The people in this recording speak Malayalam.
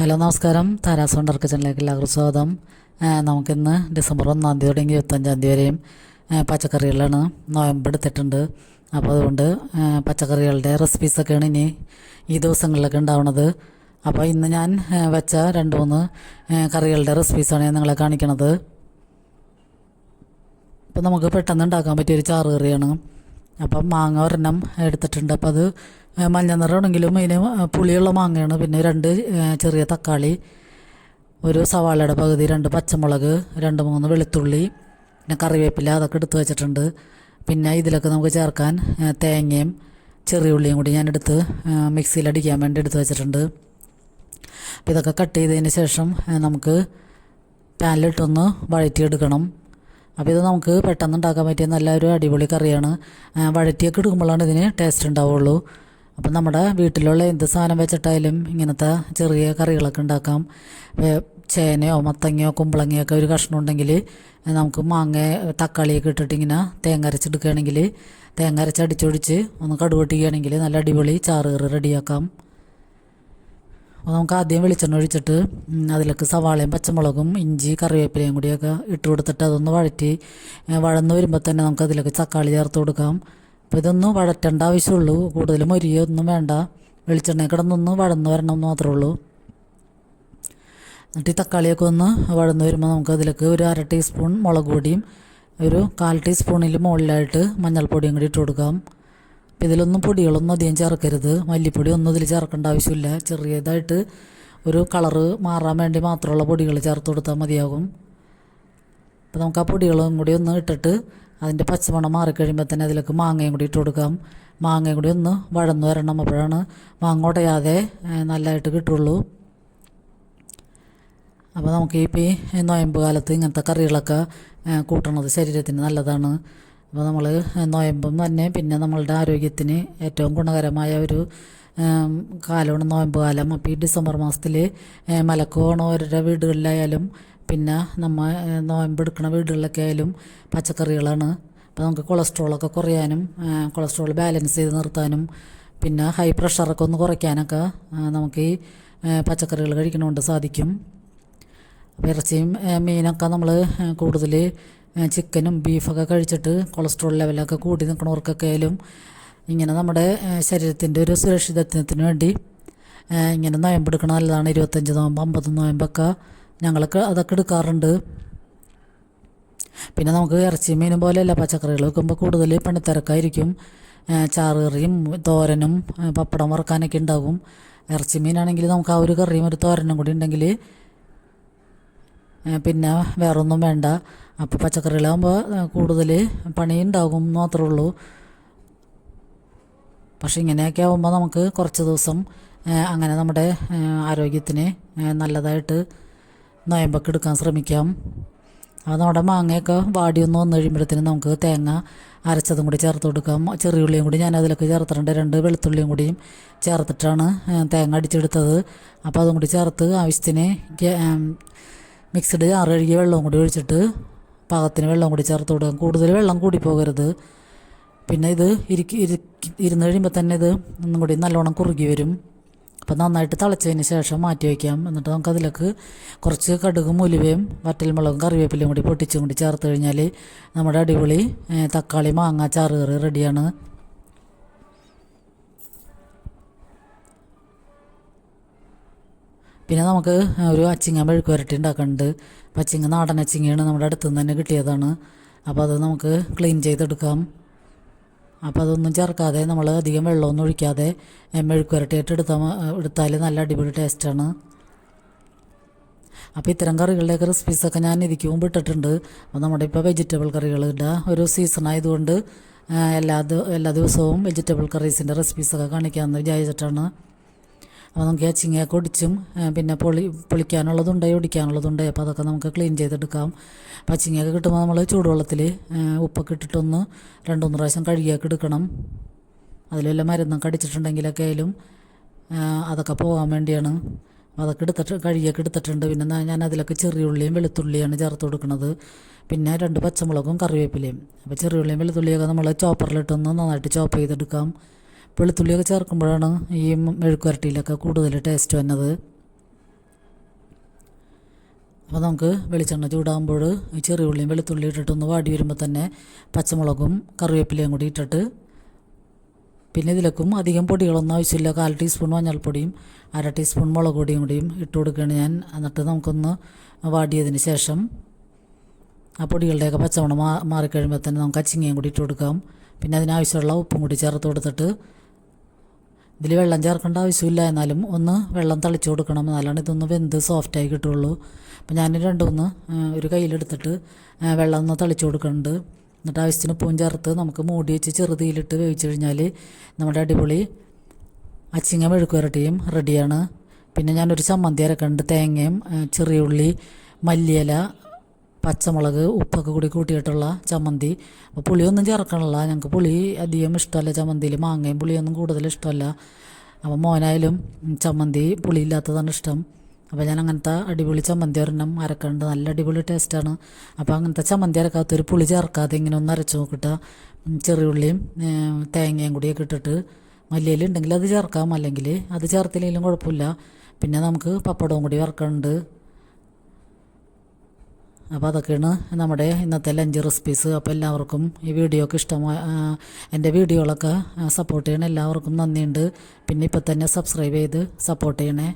ഹലോ നമസ്കാരം. താരാസ് വണ്ടർ കിച്ചണിലേക്ക് എല്ലാവർക്കും സ്വാഗതം. നമുക്കിന്ന് ഡിസംബർ 1 തുടങ്ങി 25 വരെയും പച്ചക്കറികളാണ് നോയമ്പെടുത്തിട്ടുണ്ട്. അപ്പോൾ അതുകൊണ്ട് പച്ചക്കറികളുടെ റെസിപ്പീസൊക്കെയാണ് ഇനി ഈ ദിവസങ്ങളിലൊക്കെ ഉണ്ടാവുന്നത്. അപ്പോൾ ഇന്ന് ഞാൻ വെച്ച 2-3 കറികളുടെ റെസിപ്പീസാണ് ഞാൻ നിങ്ങളെ കാണിക്കണത്. അപ്പോൾ നമുക്ക് പെട്ടെന്ന് ഉണ്ടാക്കാൻ പറ്റിയൊരു ചാറ് കറിയാണ്. അപ്പം മാങ്ങ ഒരെണ്ണം എടുത്തിട്ടുണ്ട്. അപ്പോൾ അത് മഞ്ഞ നിറമാണെങ്കിലും അതിന് പുളിയുള്ള മാങ്ങയാണ്. പിന്നെ 2 ചെറിയ തക്കാളി, ഒരു സവാളയുടെ പകുതി, 2 പച്ചമുളക്, 2-3 വെളുത്തുള്ളി, പിന്നെ കറിവേപ്പില അതൊക്കെ എടുത്ത് വെച്ചിട്ടുണ്ട്. പിന്നെ ഇതിലൊക്കെ നമുക്ക് ചേർക്കാൻ തേങ്ങയും ചെറിയ ഉള്ളിയും കൂടി ഞാനെടുത്ത് മിക്സിയിലടിക്കാൻ വേണ്ടി എടുത്ത് വെച്ചിട്ടുണ്ട്. അപ്പോൾ ഇതൊക്കെ കട്ട് ചെയ്തതിന് ശേഷം നമുക്ക് പാനിലിട്ടൊന്ന് വഴറ്റിയെടുക്കണം. അപ്പോൾ ഇത് നമുക്ക് പെട്ടെന്ന് ഉണ്ടാക്കാൻ പറ്റിയ നല്ലൊരു അടിപൊളി കറിയാണ്. വഴറ്റിയൊക്കെ എടുക്കുമ്പോഴാണ് ഇതിന് ടേസ്റ്റ് ഉണ്ടാവുള്ളൂ. അപ്പം നമ്മുടെ വീട്ടിലുള്ള എന്ത് സാധനം വെച്ചിട്ടായാലും ഇങ്ങനത്തെ ചെറിയ കറികളൊക്കെ ഉണ്ടാക്കാം. ചേനയോ മത്തങ്ങയോ കുമ്പളങ്ങയൊക്കെ ഒരു കഷ്ണം ഉണ്ടെങ്കിൽ നമുക്ക് മാങ്ങ തക്കാളിയൊക്കെ ഇട്ടിട്ട് ഇങ്ങനെ തേങ്ങ അരച്ചെടുക്കുകയാണെങ്കിൽ തേങ്ങ അരച്ചടിച്ചൊടിച്ച് ഒന്ന് കടുവട്ടിക്കുകയാണെങ്കിൽ നല്ല അടിപൊളി ചാറ് കറി റെഡിയാക്കാം. അപ്പോൾ നമുക്ക് ആദ്യം വെളിച്ചെണ്ണ ഒഴിച്ചിട്ട് അതിലേക്ക് സവാളയും പച്ചമുളകും ഇഞ്ചി കറിവേപ്പിലയും കൂടിയൊക്കെ ഇട്ട് കൊടുത്തിട്ട് അതൊന്ന് വഴന്ന് വരുമ്പോൾ തന്നെ നമുക്ക് അതിലേക്ക് തക്കാളി ചേർത്ത് കൊടുക്കാം. അപ്പോൾ ഇതൊന്ന് വഴറ്റേണ്ട ആവശ്യമുള്ളൂ, കൂടുതൽ മൊരിയൊന്നും വേണ്ട. വെളിച്ചെണ്ണ കിടന്നൊന്ന് വഴന്ന് വരണം എന്ന് മാത്രമേ ഉള്ളൂ. എന്നിട്ട് ഈ തക്കാളിയൊക്കെ ഒന്ന് വഴന്ന് വരുമ്പോൾ നമുക്ക് അതിലേക്ക് ഒരു 1/2 ടീസ്പൂൺ മുളക് പൊടിയും ഒരു 1/4 ടീസ്പൂണിൽ മുകളിലായിട്ട് മഞ്ഞൾപ്പൊടിയും കൂടി ഇട്ട് കൊടുക്കാം. അപ്പോൾ ഇതിലൊന്നും പൊടികളൊന്നും അധികം ചേർക്കരുത്. മല്ലിപ്പൊടി ഒന്നും ഇതിൽ ചേർക്കേണ്ട ആവശ്യമില്ല. ചെറിയതായിട്ട് ഒരു കളറ് മാറാൻ വേണ്ടി മാത്രമുള്ള പൊടികൾ ചേർത്ത് കൊടുത്താൽ മതിയാകും. അപ്പോൾ നമുക്ക് ആ പൊടികളും കൂടി ഒന്ന് ഇട്ടിട്ട് അതിൻ്റെ പച്ചമണം മാറിക്കഴിയുമ്പോൾ തന്നെ അതിലേക്ക് മാങ്ങയും കൂടി ഇട്ട് കൊടുക്കാം. മാങ്ങയും കൂടി ഒന്ന് വഴന്ന് വരണം. അപ്പോഴാണ് മാങ്ങ ഉടയാതെ നല്ലതായിട്ട് കിട്ടുള്ളൂ. അപ്പോൾ നമുക്ക് ഈ നോയമ്പ് കാലത്ത് ഇങ്ങനത്തെ കറികളൊക്കെ കൂട്ടണത് ശരീരത്തിന് നല്ലതാണ്. അപ്പോൾ നമ്മൾ നോയമ്പും തന്നെ പിന്നെ നമ്മളുടെ ആരോഗ്യത്തിന് ഏറ്റവും ഗുണകരമായ ഒരു കാലമാണ് നോയമ്പ് കാലം. അപ്പോൾ ഈ ഡിസംബർ മാസത്തിൽ മലക്ക് ഓണവരുടെ വീടുകളിലായാലും പിന്നെ നമ്മൾ നോയമ്പെടുക്കുന്ന വീടുകളിലൊക്കെ ആയാലും പച്ചക്കറികളാണ്. അപ്പോൾ നമുക്ക് കൊളസ്ട്രോളൊക്കെ കുറയാനും കൊളസ്ട്രോൾ ബാലൻസ് ചെയ്ത് നിർത്താനും പിന്നെ ഹൈ പ്രഷറൊക്കെ ഒന്ന് കുറയ്ക്കാനൊക്കെ നമുക്ക് ഈ പച്ചക്കറികൾ കഴിക്കണതുകൊണ്ട് സാധിക്കും. അപ്പോൾ ഇറച്ചിയും മീനൊക്കെ നമ്മൾ കൂടുതൽ ചിക്കനും ബീഫൊക്കെ കഴിച്ചിട്ട് കൊളസ്ട്രോൾ ലെവലൊക്കെ കൂടി നിൽക്കണവർക്കൊക്കെ ആയാലും ഇങ്ങനെ നമ്മുടെ ശരീരത്തിൻ്റെ ഒരു സുരക്ഷിതത്വത്തിന് വേണ്ടി ഇങ്ങനെ നോയമ്പെടുക്കണം നല്ലതാണ്. 25 നോയമ്പ് 50 നോയമ്പൊക്കെ ഞങ്ങളൊക്കെ അതൊക്കെ എടുക്കാറുണ്ട്. പിന്നെ നമുക്ക് ഇറച്ചി മീനും പോലെയല്ല, പച്ചക്കറികൾ വെക്കുമ്പോൾ കൂടുതൽ പണിത്തിരക്കായിരിക്കും. ചാറ് കറിയും തോരനും പപ്പടം വറുക്കാനൊക്കെ ഉണ്ടാകും. ഇറച്ചി മീനാണെങ്കിൽ നമുക്ക് ആ ഒരു കറിയും ഒരു തോരനും കൂടി ഉണ്ടെങ്കിൽ പിന്നെ വേറൊന്നും വേണ്ട. അപ്പോൾ പച്ചക്കറികളാകുമ്പോൾ കൂടുതൽ പണി ഉണ്ടാകും മാത്രമേ ഉള്ളൂ. പക്ഷെ ഇങ്ങനെയൊക്കെ ആകുമ്പോൾ നമുക്ക് കുറച്ച് ദിവസം അങ്ങനെ നമ്മുടെ ആരോഗ്യത്തിന് നല്ലതായിട്ട് നോയമ്പൊക്കെ എടുക്കാൻ ശ്രമിക്കാം. അത് നമ്മുടെ മാങ്ങയൊക്കെ വാടിയൊന്ന് വന്നു കഴിയുമ്പോഴത്തേനും നമുക്ക് തേങ്ങ അരച്ചതും കൂടി ചേർത്ത് കൊടുക്കാം. ചെറിയ ഉള്ളിയും കൂടി ഞാൻ അതിലൊക്കെ ചേർത്തിട്ടുണ്ട്. 2 വെളുത്തുള്ളിയും കൂടിയും ചേർത്തിട്ടാണ് തേങ്ങ അടിച്ചെടുത്തത്. അപ്പോൾ അതും കൂടി ചേർത്ത് ആവശ്യത്തിന് മിക്സ്ഡ് ജാറ് കഴുകിയ വെള്ളവും കൂടി ഒഴിച്ചിട്ട് പാകത്തിന് വെള്ളം കൂടി ചേർത്ത് കൊടുക്കാം. കൂടുതൽ വെള്ളം കൂടി പോകരുത്. പിന്നെ ഇത് ഇരുന്ന് കഴിയുമ്പോൾ തന്നെ ഇത് ഒന്നും കൂടി നല്ലോണം കുറുകി വരും. അപ്പോൾ നന്നായിട്ട് തിളച്ചതിന് ശേഷം മാറ്റി വയ്ക്കാം. എന്നിട്ട് നമുക്ക് അതിലേക്ക് കുറച്ച് കടുകും ഉലുവയും വറ്റൽമുളകും കറിവേപ്പിലയും കൂടി പൊട്ടിച്ചും കൂടി ചേർത്ത് കഴിഞ്ഞാൽ നമ്മുടെ അടിപൊളി തക്കാളി മാങ്ങ ചാറ് കറി റെഡിയാണ്. പിന്നെ നമുക്ക് ഒരു അച്ചിങ്ങ മെഴുക്ക് വരട്ടി ഉണ്ടാക്കുന്നുണ്ട്. അപ്പോൾ അച്ചിങ്ങ നാടൻ അച്ചിങ്ങയാണ്, നമ്മുടെ അടുത്ത് നിന്ന് തന്നെ കിട്ടിയതാണ്. അപ്പോൾ അത് നമുക്ക് ക്ലീൻ ചെയ്തെടുക്കാം. അപ്പോൾ അതൊന്നും ചേർക്കാതെ നമ്മൾ അധികം വെള്ളമൊന്നും ഒഴിക്കാതെ മെഴുക്ക് വരട്ടിയായിട്ട് എടുത്താൽ നല്ല അടിപൊളി ടേസ്റ്റാണ്. അപ്പോൾ ഇത്തരം കറികളുടെയൊക്കെ റെസിപ്പീസൊക്കെ ഞാൻ ഇതിക്ക് മുമ്പ് ഇട്ടിട്ടുണ്ട്. അപ്പോൾ നമ്മുടെ ഇപ്പോൾ വെജിറ്റബിൾ കറികളുടെ ഒരു സീസൺ ആയതുകൊണ്ട് എല്ലാ ദിവസവും വെജിറ്റബിൾ കറീസിൻ്റെ റെസിപ്പീസൊക്കെ കാണിക്കാമെന്ന് വിചാരിച്ചിട്ടാണ്. അപ്പോൾ നമുക്ക് അച്ചിങ്ങയൊക്കെ ഒടിച്ചും പിന്നെ പൊളിക്കാനുള്ളതുണ്ടായി ഒടിക്കാനുള്ളതുണ്ടായി. അപ്പോൾ അതൊക്കെ നമുക്ക് ക്ലീൻ ചെയ്തെടുക്കാം. അപ്പോൾ അച്ചിങ്ങയൊക്കെ കിട്ടുമ്പോൾ നമ്മൾ ചൂടുവെള്ളത്തിൽ ഉപ്പൊക്കെ ഇട്ടിട്ടൊന്ന് 2-3 പ്രാവശ്യം കഴുകിയൊക്കെ എടുക്കണം. അതിലെല്ലാം മരുന്നൊക്കെ അടിച്ചിട്ടുണ്ടെങ്കിലൊക്കെ ആയാലും അതൊക്കെ പോകാൻ വേണ്ടിയാണ്. അപ്പോൾ അതൊക്കെ കഴുകിയൊക്കെ എടുത്തിട്ടുണ്ട്. പിന്നെ ഞാൻ അതിലൊക്കെ ചെറിയ ഉള്ളിയും വെളുത്തുള്ളിയാണ് ചേർത്ത് കൊടുക്കുന്നത്. പിന്നെ 2 പച്ചമുളകും കറിവേപ്പിലയും. അപ്പോൾ ചെറിയ ഉള്ളിയും വെളുത്തുള്ളിയൊക്കെ നമ്മൾ ചോപ്പറിലിട്ടൊന്ന് നന്നായിട്ട് ചോപ്പ് ചെയ്തെടുക്കാം. വെളുത്തുള്ളിയൊക്കെ ചേർക്കുമ്പോഴാണ് ഈ മെഴുക്ക് വരട്ടിയിലൊക്കെ കൂടുതൽ ടേസ്റ്റ് വന്നത്. അപ്പോൾ നമുക്ക് വെളിച്ചെണ്ണ ചൂടാകുമ്പോൾ ചെറിയ ഉള്ളിയും വെളുത്തുള്ളി ഇട്ടിട്ടൊന്ന് വാടി വരുമ്പോൾ തന്നെ പച്ചമുളകും കറിവേപ്പിലയും കൂടി ഇട്ടിട്ട്, പിന്നെ ഇതിലേക്കും അധികം പൊടികളൊന്നും ആവശ്യമില്ല. 1/4 ടീസ്പൂൺ മഞ്ഞൾപ്പൊടിയും 1/2 ടീസ്പൂൺ മുളക് പൊടിയും കൂടിയും ഇട്ട് കൊടുക്കുകയാണ് ഞാൻ. എന്നിട്ട് നമുക്കൊന്ന് വാടിയതിന് ശേഷം ആ പൊടികളുടെയൊക്കെ പച്ചമണം മാറിക്കഴിയുമ്പോൾ തന്നെ നമുക്ക് അച്ചിങ്ങയും കൂടി ഇട്ട് കൊടുക്കാം. പിന്നെ അതിനാവശ്യമുള്ള ഉപ്പും കൂടി ചേർത്ത് കൊടുത്തിട്ട്, ഇതിൽ വെള്ളം ചേർക്കേണ്ട ആവശ്യമില്ല, എന്നാലും ഒന്ന് വെള്ളം തളിച്ച് കൊടുക്കണം, എന്നാലാണ് ഇതൊന്ന് വെന്ത് സോഫ്റ്റായി കിട്ടുള്ളൂ. അപ്പോൾ ഞാൻ ഒരു കയ്യിലെടുത്തിട്ട് വെള്ളം ഒന്ന് തളിച്ച് കൊടുക്കുന്നുണ്ട്. എന്നിട്ട് ആവശ്യത്തിന് ഉപ്പും ചേർത്ത് നമുക്ക് മൂടി വെച്ച് ചെറുതീയിലിട്ട് വേവിച്ച് കഴിഞ്ഞാൽ നമ്മുടെ അടിപൊളി അച്ചിങ്ങ മെഴുക്ക് വരട്ടിയും റെഡിയാണ്. പിന്നെ ഞാനൊരു ചമ്മന്തി അരക്കുന്നുണ്ട്. തേങ്ങയും ചെറിയ ഉള്ളി, മല്ലിയില, പച്ചമുളക്, ഉപ്പൊക്കെ കൂടി കൂട്ടിയിട്ടുള്ള ചമ്മന്തി. അപ്പോൾ പുളിയൊന്നും ചേർക്കണില്ല, ഞങ്ങൾക്ക് പുളി അധികം ഇഷ്ടമല്ല ചമ്മന്തിയിൽ. മാങ്ങയും പുളിയൊന്നും കൂടുതൽ ഇഷ്ടമല്ല. അപ്പോൾ മോനായാലും ചമ്മന്തി പുളിയില്ലാത്തതാണ് ഇഷ്ടം. അപ്പോൾ ഞാൻ അങ്ങനത്തെ അടിപൊളി ചമ്മന്തി ഒരെണ്ണം അരക്കുന്നുണ്ട്. നല്ല അടിപൊളി ടേസ്റ്റാണ്. അപ്പോൾ അങ്ങനത്തെ ചമ്മന്തി അരക്കാത്തൊരു പുളി ചേർക്കാതെ ഇങ്ങനെ ഒന്ന് അരച്ച് നോക്കിയിട്ട് ചെറിയ ഉള്ളിയും തേങ്ങയും കൂടിയൊക്കെ ഇട്ടിട്ട്, മല്ലിയില ഉണ്ടെങ്കിൽ അത് ചേർക്കാം, അല്ലെങ്കിൽ അത് ചേർത്തില്ലെങ്കിലും കുഴപ്പമില്ല. പിന്നെ നമുക്ക് പപ്പടവും കൂടി വറക്കുന്നുണ്ട്. അപ്പോൾ അതൊക്കെയാണ് നമ്മുടെ ഇന്നത്തെ ലഞ്ച് റെസിപ്പീസ്. അപ്പോൾ എല്ലാവർക്കും ഈ വീഡിയോ ഒക്കെ ഇഷ്ടമായ, എൻ്റെ വീഡിയോകളൊക്കെ സപ്പോർട്ട് ചെയ്യണ എല്ലാവർക്കും നന്ദിയുണ്ട്. പിന്നെ ഇപ്പം തന്നെ സബ്സ്ക്രൈബ് ചെയ്ത് സപ്പോർട്ട് ചെയ്യണേ.